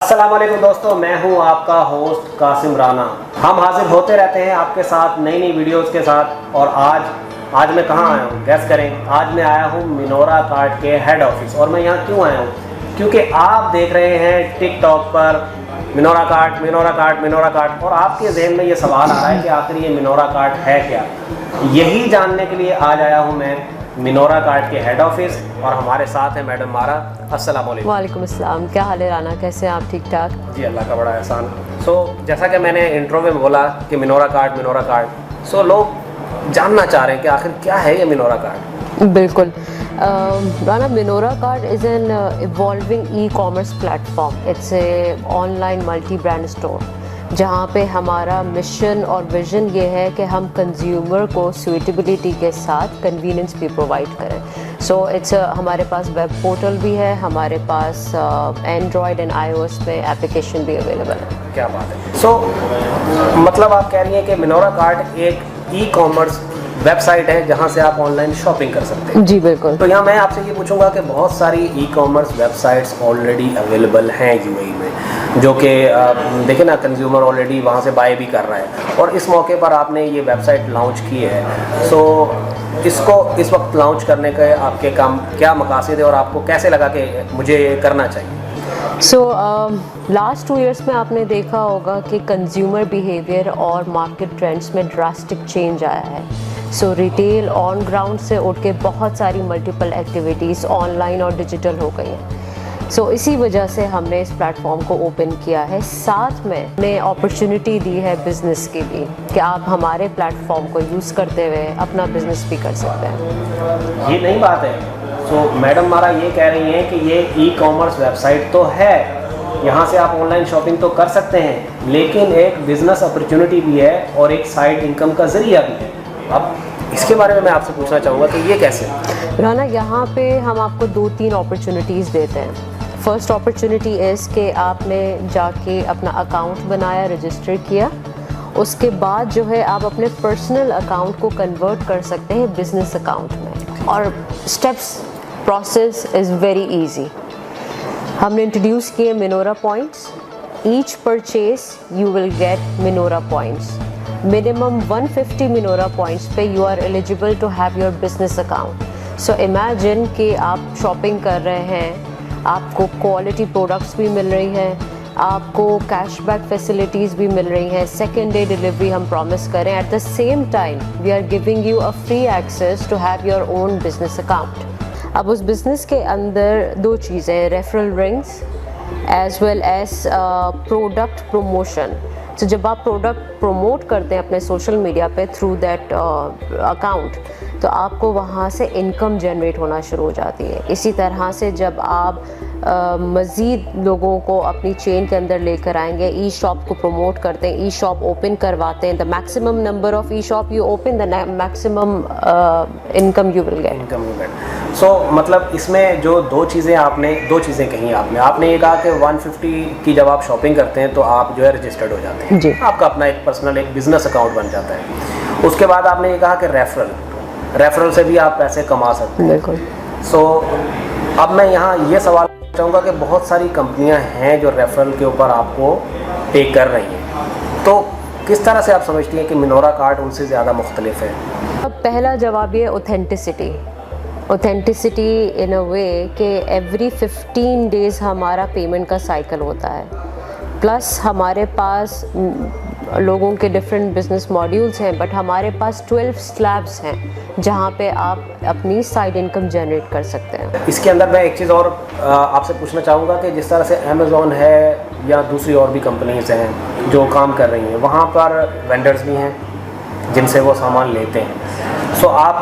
अस्सलाम वालेकुम दोस्तों, मैं हूं आपका होस्ट कासिम राना। हम हाजिर होते रहते हैं आपके साथ नई नई वीडियोस के साथ। और आज मैं कहां आया हूं, गैस करें। आज मैं आया हूं मिनोरा कार्ड के हेड ऑफिस। और मैं यहां क्यों आया हूं? क्योंकि आप देख रहे हैं टिकटॉक पर minora card minora card minora card, और आपके जहन में ये सवाल आ रहा है कि आखिर ये मिनोरा कार्ड है क्या। यही जानने के लिए आज आया हूँ मैं मिनोरा कार्ड के हेड ऑफिस। और हमारे साथ है मैडम मारा। अस्सलाम वालेकुम। वालेकुम अस्सलाम। क्या हाल है राना, कैसे हैं आप? ठीक ठाक जी, अल्लाह का बड़ा एहसान। जैसा कि मैंने इंट्रो में बोला कि मिनोरा कार्ड, लोग जानना चाह रहे हैं कि आखिर क्या है ये मिनोरा कार्ड। बिल्कुल Rana, minora card is an evolving e commerce platform. It's a online multi brand store जहाँ पे हमारा मिशन और विज़न ये है कि हम कंज्यूमर को सूटेबिलिटी के साथ कन्वीनियंस भी प्रोवाइड करें। हमारे पास वेब पोर्टल भी है, हमारे पास एंड्रॉयड एंड iOS पे एप्लीकेशन भी अवेलेबल है। क्या बात है। मतलब आप कह रही हैं कि मिनोरा कार्ड एक ई कॉमर्स वेबसाइट है जहां से आप ऑनलाइन शॉपिंग कर सकते हैं। जी बिल्कुल। तो यहाँ मैं आपसे ये पूछूंगा कि बहुत सारी e commerce websites already available हैं यूएई में, जो कि देखिए ना, कंज्यूमर ऑलरेडी वहाँ से बाय भी कर रहा है। और इस मौके पर आपने ये वेबसाइट लॉन्च की है। इसको इस वक्त लॉन्च करने के आपके काम क्या मकासद है और आपको कैसे लगा कि मुझे करना चाहिए? लास्ट 2 इयर्स में आपने देखा होगा कि कंज्यूमर बिहेवियर और मार्केट ट्रेंड्स में ड्रास्टिक चेंज आया है। रिटेल ऑन ग्राउंड से उठ के बहुत सारी मल्टीपल एक्टिविटीज़ ऑनलाइन और डिजिटल हो गई हैं। इसी वजह से हमने इस प्लेटफॉर्म को ओपन किया है। साथ में हमने अपॉर्चुनिटी दी है बिज़नेस की भी कि आप हमारे प्लेटफॉर्म को यूज़ करते हुए अपना बिज़नेस भी कर सकते हैं। ये नई बात है। मैडम मारा ये कह रही हैं कि ये ई कॉमर्स वेबसाइट तो है, यहाँ से आप ऑनलाइन शॉपिंग तो कर सकते हैं, लेकिन एक बिज़नेस अपॉर्चुनिटी भी है और एक साइड इनकम का ज़रिया भी है। अब इसके बारे में मैं आपसे पूछना चाहूँगा कि ये कैसे? राना, यहाँ पे हम आपको 2-3 अपॉर्चुनिटीज़ देते हैं। फर्स्ट अपॉर्चुनिटी इज़ कि आपने जाके अपना अकाउंट बनाया, रजिस्टर किया। उसके बाद जो है आप अपने पर्सनल अकाउंट को कन्वर्ट कर सकते हैं बिज़नेस अकाउंट में। और steps process is very easy. हमने इंट्रोड्यूस किए Minora points. Each purchase you will get Minora points. Minimum 150 Minora points पे you are eligible to have your business account. Imagine कि आप शॉपिंग कर रहे हैं, आपको क्वालिटी प्रोडक्ट्स भी मिल रही हैं, आपको कैशबैक फैसिलिटीज़ भी मिल रही हैं, सेकेंड डे डिलीवरी हम प्रॉमिस करें। At the same time we are giving you a free access to have your own business account. अब उस बिज़नेस के अंदर 2 चीज़ें, referral rings as well as product promotion. जब आप प्रोडक्ट प्रमोट करते हैं अपने सोशल मीडिया पे थ्रू दैट अकाउंट, तो आपको वहाँ से इनकम जनरेट होना शुरू हो जाती है। इसी तरह से जब आप मज़ीद लोगों को अपनी चेन के अंदर लेकर आएंगे, ई शॉप को प्रमोट करते हैं, ई शॉप ओपन करवाते हैं, the maximum number of E shop you open, the maximum income you will gate. मतलब इसमें जो 2 चीज़ें कही आपने ये कहा कि 150 की जब आप शॉपिंग करते हैं तो आप जो है रजिस्टर्ड हो जाते हैं जी। आपका अपना एक पर्सनल एक बिजनेस अकाउंट बन जाता है। उसके बाद आपने ये कहा कि रेफरल से भी आप पैसे कमा सकते हैं। बिल्कुल। अब मैं यहाँ ये सवाल चाहूँगा कि बहुत सारी कंपनियाँ हैं जो रेफरल के ऊपर आपको पे कर रही हैं, तो किस तरह से आप समझती हैं कि मिनोरा कार्ड उनसे ज़्यादा मुख्तलिफ है? अब पहला जवाब ये ऑथेंटिसिटी इन अ वे कि एवरी 15 डेज़ हमारा पेमेंट का साइकिल होता है। प्लस हमारे पास लोगों के डिफरेंट बिजनेस मॉड्यूल्स हैं, बट हमारे पास 12 स्लैब्स हैं जहाँ पे आप अपनी साइड इनकम जनरेट कर सकते हैं। इसके अंदर मैं एक चीज़ और आपसे पूछना चाहूँगा कि जिस तरह से अमेज़ॉन है या दूसरी और भी कंपनीज हैं जो काम कर रही हैं, वहाँ पर वेंडर्स भी हैं जिनसे वो सामान लेते हैं। आप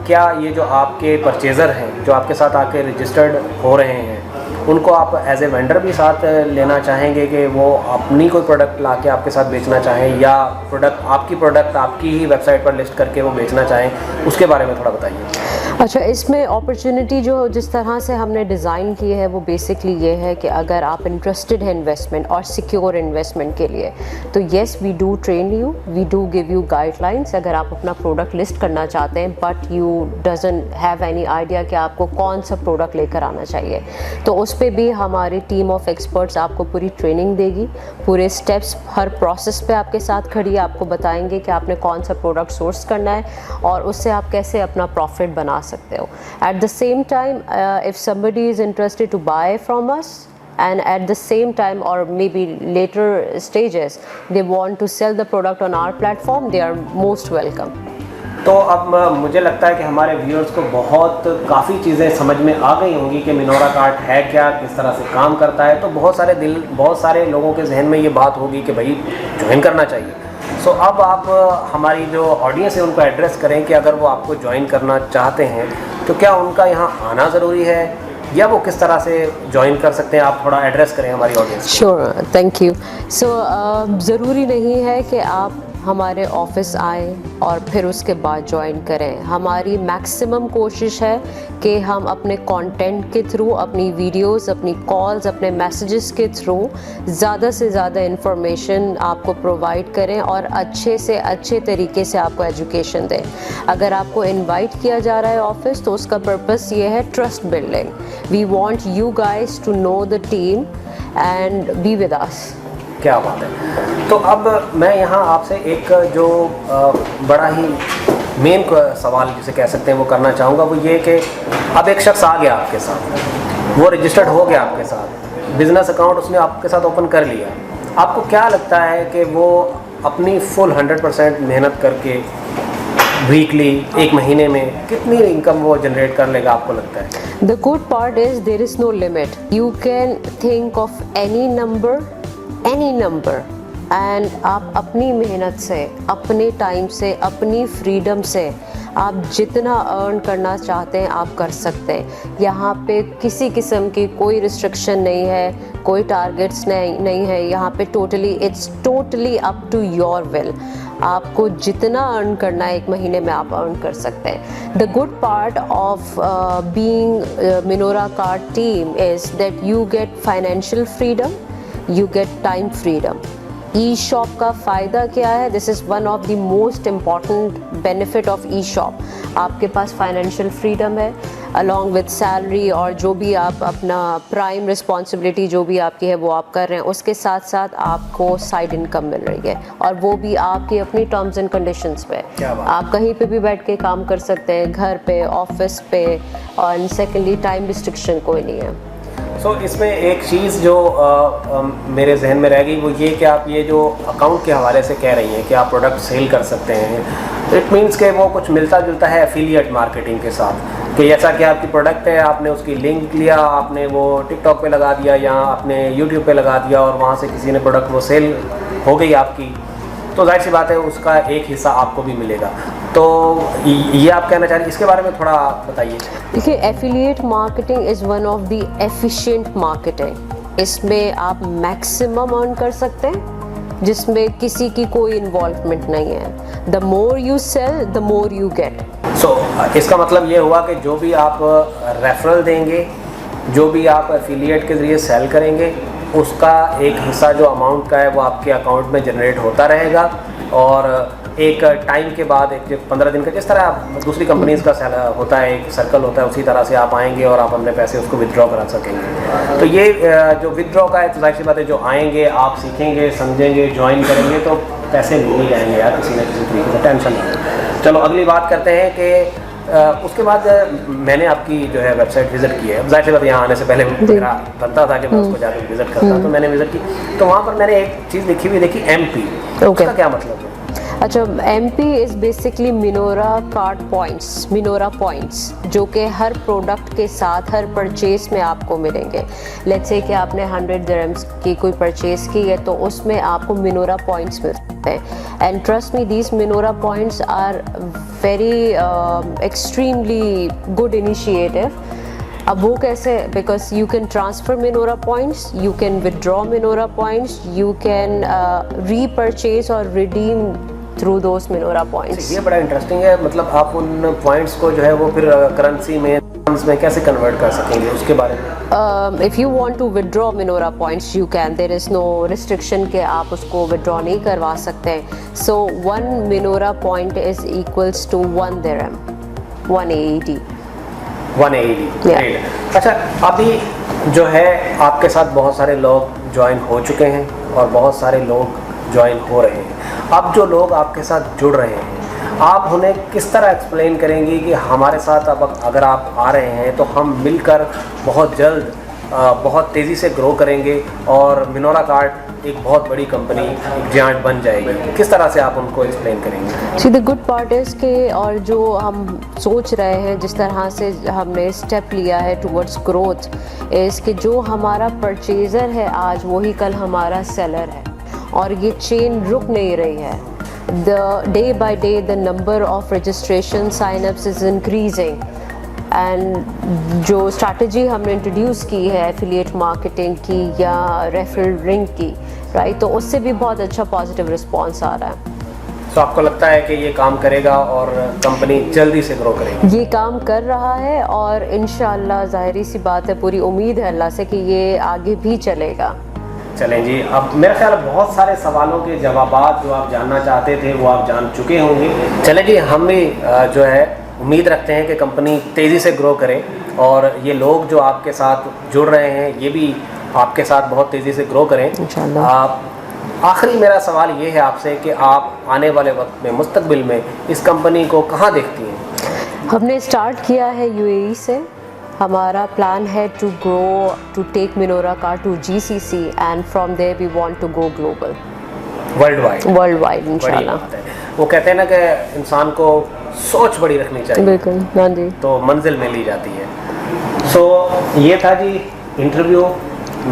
क्या ये जो आपके परचेज़र हैं जो आपके साथ आके रजिस्टर्ड हो रहे हैं, उनको आप एज ए वेंडर भी साथ लेना चाहेंगे कि वो अपनी कोई प्रोडक्ट ला के आपके साथ बेचना चाहें, या आपकी प्रोडक्ट आपकी ही वेबसाइट पर लिस्ट करके वो बेचना चाहें? उसके बारे में थोड़ा बताइए। अच्छा, इसमें अपॉर्चुनिटी जो जिस तरह से हमने डिज़ाइन की है वो बेसिकली ये है कि अगर आप इंटरेस्टेड हैं इन्वेस्टमेंट और सिक्योर इन्वेस्टमेंट के लिए, तो yes we do train you, we do give you guidelines. अगर आप अपना प्रोडक्ट लिस्ट करना चाहते हैं but you doesn't have any idea कि आपको कौन सा प्रोडक्ट लेकर आना चाहिए, तो उस पर भी हमारी टीम ऑफ एक्सपर्ट्स आपको पूरी ट्रेनिंग देगी, पूरे स्टेप्स हर प्रोसेस पे आपके साथ खड़ी है, आपको बताएंगे कि आपने कौन सा प्रोडक्ट सोर्स करना है और उससे आप कैसे अपना प्रॉफिट बना सकते हो। At the same time if somebody is interested to buy from us and at the same time or maybe later stages they want to sell the product on our platform, they are most welcome. तो अब मुझे लगता है कि हमारे viewers को काफ़ी चीज़ें समझ में आ गई होंगी कि मिनोरा कार्ट है क्या, किस तरह से काम करता है। तो बहुत सारे लोगों के जहन में ये बात होगी कि भाई ज्वाइन करना चाहिए। सो अब आप हमारी जो ऑडियंस है उनको एड्रेस करें कि अगर वो आपको ज्वाइन करना चाहते हैं तो क्या उनका यहाँ आना ज़रूरी है या वो किस तरह से ज्वाइन कर सकते हैं। आप थोड़ा एड्रेस करें हमारी audience. Sure, thank you. So ज़रूरी नहीं है कि आप हमारे ऑफिस आए और फिर उसके बाद ज्वाइन करें। हमारी मैक्सिमम कोशिश है कि हम अपने कंटेंट के थ्रू, अपनी वीडियोस, अपनी कॉल्स, अपने मैसेजेस के थ्रू ज़्यादा से ज़्यादा इंफॉर्मेशन आपको प्रोवाइड करें और अच्छे से अच्छे तरीके से आपको एजुकेशन दें। अगर आपको इनवाइट किया जा रहा है ऑफिस तो उसका पर्पस ये है trust building. We want you guys to know the team and be with us. क्या बात है। तो अब मैं यहाँ आपसे एक जो बड़ा ही मेन सवाल जिसे कह सकते हैं वो करना चाहूँगा, वो ये कि अब एक शख्स आ गया आपके साथ, वो रजिस्टर्ड हो गया आपके साथ, बिज़नेस अकाउंट उसने आपके साथ ओपन कर लिया। आपको क्या लगता है कि वो अपनी फुल 100% मेहनत करके वीकली, एक महीने में कितनी इनकम वो जनरेट कर लेगा आपको लगता है? The good part is there is no limit. You can think of any number and आप अपनी मेहनत से, अपने टाइम से, अपनी फ्रीडम से आप जितना अर्न करना चाहते हैं आप कर सकते हैं। यहाँ पे किसी किस्म की कोई रिस्ट्रिक्शन नहीं है, कोई टारगेट्स नहीं है। यहाँ पे it's totally up to your will. आपको जितना अर्न करना है एक महीने में आप अर्न कर सकते हैं। The good part of being minora cart team is that you get financial freedom, you get time freedom. E-shop का फ़ायदा क्या है? This is one of the most important benefit of e-shop. आपके पास फाइनेंशियल फ्रीडम है along with salary, और जो भी आप अपना प्राइम रिस्पॉन्सिबिलिटी जो भी आपकी है वो आप कर रहे हैं, उसके साथ साथ आपको साइड इनकम मिल रही है और वो भी आपकी अपनी टर्म्स एंड कंडीशंस पे। आप कहीं पे भी बैठ के काम कर सकते हैं, घर पे, ऑफिस पे, और सेकेंडली टाइम रिस्ट्रिक्शन कोई नहीं है। इसमें एक चीज़ जो मेरे जहन में रह गई वो ये कि आप ये जो अकाउंट के हवाले से कह रही हैं कि आप प्रोडक्ट सेल कर सकते हैं, इट मीन्स कि वो कुछ मिलता जुलता है एफिलिएट मार्केटिंग के साथ, कि जैसा कि आपकी प्रोडक्ट है, आपने उसकी लिंक लिया, आपने वो टिकटॉक पे लगा दिया या आपने यूट्यूब पे लगा दिया और वहाँ से किसी ने प्रोडक्ट वो सेल हो गई आपकी, तो जाहिर सी बात है उसका एक हिस्सा आपको भी मिलेगा। तो ये आप कहना चाह रहे हैं, इसके बारे में थोड़ा बताइए। देखिए, affiliate marketing is one of the efficient marketing. इसमें आप मैक्सिमम अर्न कर सकते हैं जिसमें किसी की कोई इन्वॉल्वमेंट नहीं है। The more you sell the more you get. इसका मतलब ये हुआ कि जो भी आप रेफरल देंगे, जो भी आप एफिलिएट के ज़रिए सेल करेंगे, उसका एक हिस्सा जो अमाउंट का है वो आपके अकाउंट में जनरेट होता रहेगा और एक टाइम के बाद, एक 15 दिन का, जिस तरह आप दूसरी कंपनीज़ का होता है, एक सर्कल होता है, उसी तरह से आप आएंगे और आप अपने पैसे उसको विड्रॉ करा सकेंगे। तो ये जो विड्रॉ का है, तो जाहिर सी बात है जो आएंगे, आप सीखेंगे, समझेंगे, ज्वाइन करेंगे तो पैसे मिल ही जाएंगे यार किसी न किसी तरीके से, टेंशन नहीं। चलो अगली बात करते हैं कि उसके बाद मैंने आपकी जो है वेबसाइट विज़िट की है। जाहिर सी बात यहाँ आने से पहले मेरा बनता था कि मैं उसको जाकर विज़िट करता, तो मैंने विज़िट की, तो वहाँ पर मैंने एक चीज़ लिखी हुई देखी, MP। उसका क्या मतलब है? अच्छा, MP is basically minora cart points, minora points, जो कि हर प्रोडक्ट के साथ हर परचेज़ में आपको मिलेंगे। लेट्स से कि आपने 100 दिरहम्स की कोई परचेज़ की है तो उसमें आपको मिनोरा पॉइंट्स मिलते हैं। And trust me, these Minora points are very extremely good initiative. अब वो कैसे? Because you can transfer Minora points, you can withdraw Minora points, you can repurchase और redeem through those Minora points. ये बड़ा interesting है, मतलब आप उन पॉइंट्स को जो है वो फिर करेंसी में कैसे कन्वर्ट कर सकेंगे उसके बारे में? If you want to withdraw Minora points, you can. There is no restriction कि आप उसको withdraw नहीं करवा सकते. So 1 Minora point is equals to 1 dirham, 1 AED. 1 AED. Yeah. Great. अच्छा, अभी जो है आपके साथ बहुत सारे लोग ज्वाइन हो चुके हैं और बहुत सारे लोग ज्वाइन हो रहे हैं. अब जो लोग आपके साथ जुड़ रहे हैं, आप उन्हें किस तरह एक्सप्लेन करेंगी कि हमारे साथ अब अगर आप आ रहे हैं तो हम मिलकर बहुत जल्द बहुत तेज़ी से ग्रो करेंगे और मिनोरा कार्ड एक बहुत बड़ी कंपनी, एक जायंट बन जाएगी. किस तरह से आप उनको एक्सप्लेन करेंगे? See, the good part is कि और जो हम सोच रहे हैं, जिस तरह से हमने स्टेप लिया है टुवर्ड्स ग्रोथ, इस कि जो हमारा परचेज़र है आज वही कल हमारा सेलर है और ये चेन रुक नहीं रही है. The day by day the number of registration sign-ups is increasing and जो स्ट्रैटेजी हमने इंट्रोड्यूस की है एफिलिएट मार्केटिंग की या रेफरल रिंग की, राइट, तो उससे भी बहुत अच्छा पॉजिटिव रिस्पांस आ रहा है. तो आपको लगता है कि ये काम करेगा और कंपनी जल्दी से ग्रो करेगी? ये काम कर रहा है और इंशाअल्लाह ज़ाहिरी सी बात है, पूरी उम्मीद है अल्लाह से कि ये आगे भी चलेगा. चलें जी, अब मेरा ख्याल है बहुत सारे सवालों के जवाबात जो आप जानना चाहते थे वो आप जान चुके होंगे. चलें जी, हम भी जो है उम्मीद रखते हैं कि कंपनी तेज़ी से ग्रो करे और ये लोग जो आपके साथ जुड़ रहे हैं ये भी आपके साथ बहुत तेज़ी से ग्रो करें इंशाअल्लाह. आखिरी मेरा सवाल ये है आपसे कि आप आने वाले वक्त में मुस्तकबिल में इस कंपनी को कहाँ देखती हैं? हमने स्टार्ट किया है UAE से. हमारा प्लान है to grow, to take Minora card to GCC and from there we want to go global, world wide इंशाल्लाह. वो कहते हैं ना कि इंसान को सोच बड़ी रखनी चाहिए. बिल्कुल, हाँ जी, तो मंजिल में ली जाती है. सो ये था जी इंटरव्यू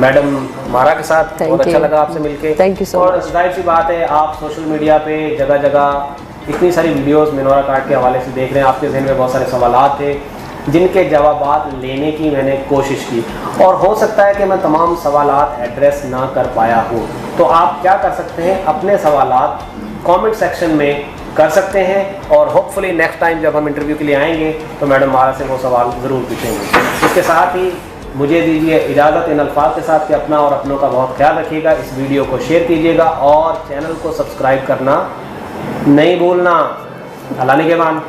मैडम मारा के साथ. बहुत अच्छा लगा आपसे मिलके. थैंक यू सो और मच. जाहिर सी बात है आप सोशल मीडिया पे जगह जगह इतनी सारी वीडियोस मिनोरा कार्ड के हवाले से देख रहे हैं, आपके जहन में बहुत सारे सवालात थे जिनके जवाबात लेने की मैंने कोशिश की और हो सकता है कि मैं तमाम सवालात एड्रेस ना कर पाया हूँ. तो आप क्या कर सकते हैं, अपने सवालात कमेंट सेक्शन में कर सकते हैं और होपफुली नेक्स्ट टाइम जब हम इंटरव्यू के लिए आएंगे तो मैडम मारा से वो सवाल ज़रूर पूछेंगे. इसके साथ ही मुझे दीजिए इजाज़त इन अल्फाज के साथ कि अपना और अपनों का बहुत ख्याल रखिएगा. इस वीडियो को शेयर कीजिएगा और चैनल को सब्सक्राइब करना नहीं भूलना. अल्लाह निगहबान.